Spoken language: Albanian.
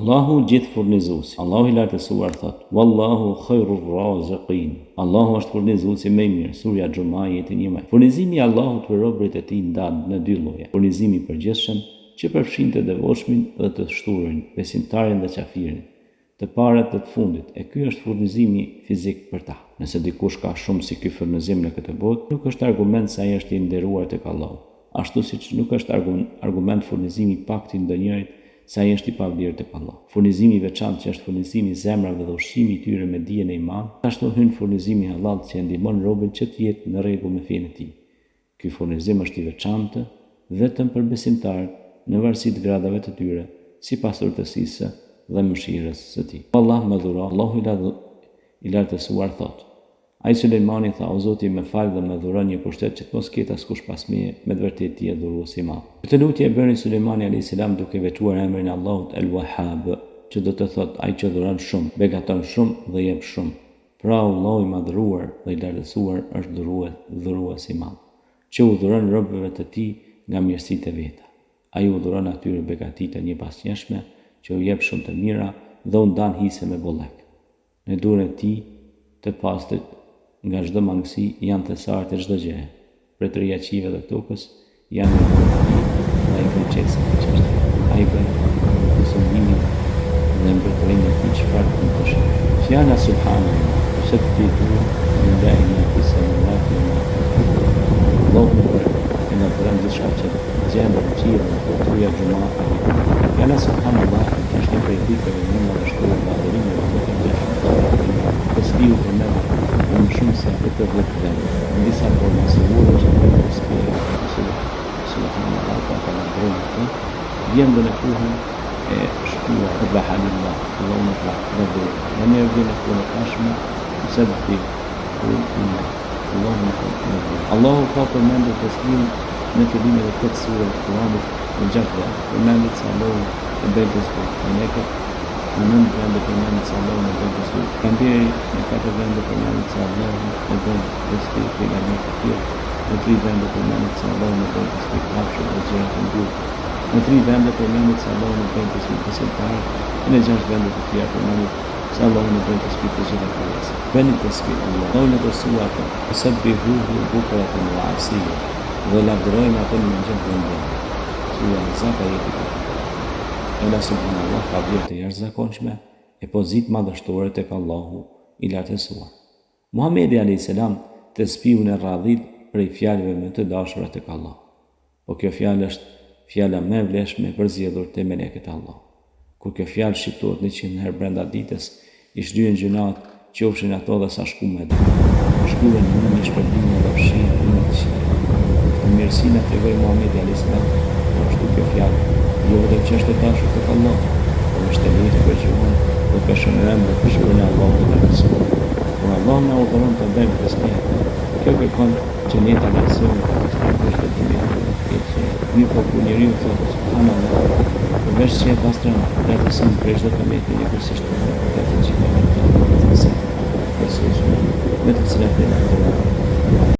Allahu gjithë furnizuesi. Allahu i lartësuar thot: Wallahu khairur raziqin. Allahu është furnizuesi më i mirë. Surja Xhuma ajeti 1. Furnizimi i Allahut për robërit e tij ndahet në dy lloje. Furnizimi i përgjithshëm që përfshin të devotshmin dhe të shturin, besimtarin dhe qafirin, të parët dhe të fundit, e ky është furnizimi fizik për ta. Nëse dikush ka shumë si ky furnizim në këtë botë, nuk është argument se ai është i nderuar tek Allahu, ashtu siç nuk është argument furnizimi i pak të ndonjërit se ai është i pavlerë tek Allahu. Furnizimi i veçantë që është furnizimi i zemrave dhe ushqimi i tyre me dijen e iman, ashtu hyn furnizimi i halal që ndihmon robën që të jetë në rregull me fenë e tij. Ky furnizim është i veçantë vetëm për besimtarët në varësi të gradave të tyre, sipas urtësisë dhe mëshirës së tij. Allah më dhuro, Allahu i lartësuar thot: Ai Sulejmani tha: O Zoti, më fal dhe më dhuron një pushtet që të mos ketë askush pas meje, me të vërtetë ti je dhuruesi i madh. Këtë lutje e bëri Sulejmani alayhis salam duke veçuar emrin e Allahut El-Wahhab, që do të thotë ai që dhuron shumë, begaton shumë dhe jep shumë. Pra Allahu i madhëruar dhe i lartësuar është dhuruesi i madh, që u dhuron robëve të tij nga mirësitë e veta. Ai u dhuron atyre begatitë e njëpasnjëshme, që u jep shumë të mira dhe u ndan hise me bollek. Në dorën e tij të pastrit nga çdo mangësi janë thesarët e çdo gjëje. Pretëria e qive dhe tokës janë në dorën e tij dhe ai kërcesë të çështë. Ai bën konsumimin dhe mbretërinë e tij çfarë të dëshë. Fjala subhanallah, tusabbihu lillahi ma fi samawati wa ma fi al-ardh. Allahu e na bën diçka që gjendë të qive dhe Surja Xhuma. Fjala subhanallah është një prej pikave më të shtuar në adhurimin e Allahut. Tasbihu për ne më shumë se këtë vëllë. Në disa forma sigure që të tasbihu subhanallah ka ndërtuar vjen në kohën e shtuar e bahanillah, Allahu më fal. Dhe ne vjen në kohën e tashme tasbihu Allahu më fal. Allahu ka përmendur tasbihin në fillimin e këtë sure të Kuranit në 6 vende. Përmendet se Allahu e bën tasbih. Në 9 vende përmendet se Allahu e bën tasbih. Pejgamberi në 4 vende përmendet se Allahu e bën tasbih pejgamberit e tij. Në 3 vende përmendet se Allahu e bën tasbih kafshët dhe gjërat e mbyllura. Në 3 vende përmendet se Allahu e bën tasbih besimtarët. Në 6 vende të tjera përmendet se Allahu e bën tasbih të gjitha krijesat. Bëni tasbih Allahu në besuar atë. Sabbihu bukratan wa asila. Dhe lavdërojnë atë në gjithë vendin. Surja Zaka jeti të. Ela subhanallah ka vlerë të jashtëzakonshme e pozitë madhështore tek Allahu i lartësuar. Muhamedi alayhis salam tasbihun e radhit prej fjalëve më të dashura tek Allah. Po kjo fjalë është fjala më e vlefshme përzgjedhur te melekët e Allah. Kur kjo fjalë shqiptohet 100 herë brenda ditës, i shlyen gjunat, qofshin ato dhe sa shkume. Shkuren në një shpërblim dhe fshin në të qire. Në mirësinë e tregoi Muhamedi alayhis salam, ashtu kjo fjalë, jo vetëm që është e dashur tek Allah, por është e lehtë për gjuhën dhe për shënërem dhe për shkruajnë Allahu të lartësuar. Por Allah na urdhëron të bëjmë tasbih. Kjo kërkon që ne ta lësojmë për çdo ditë. Një po kur njeriu thotë subhanallah, përveç se e pastron lartësinë për çdo këmbë një kursisht të gjithë me të cilat e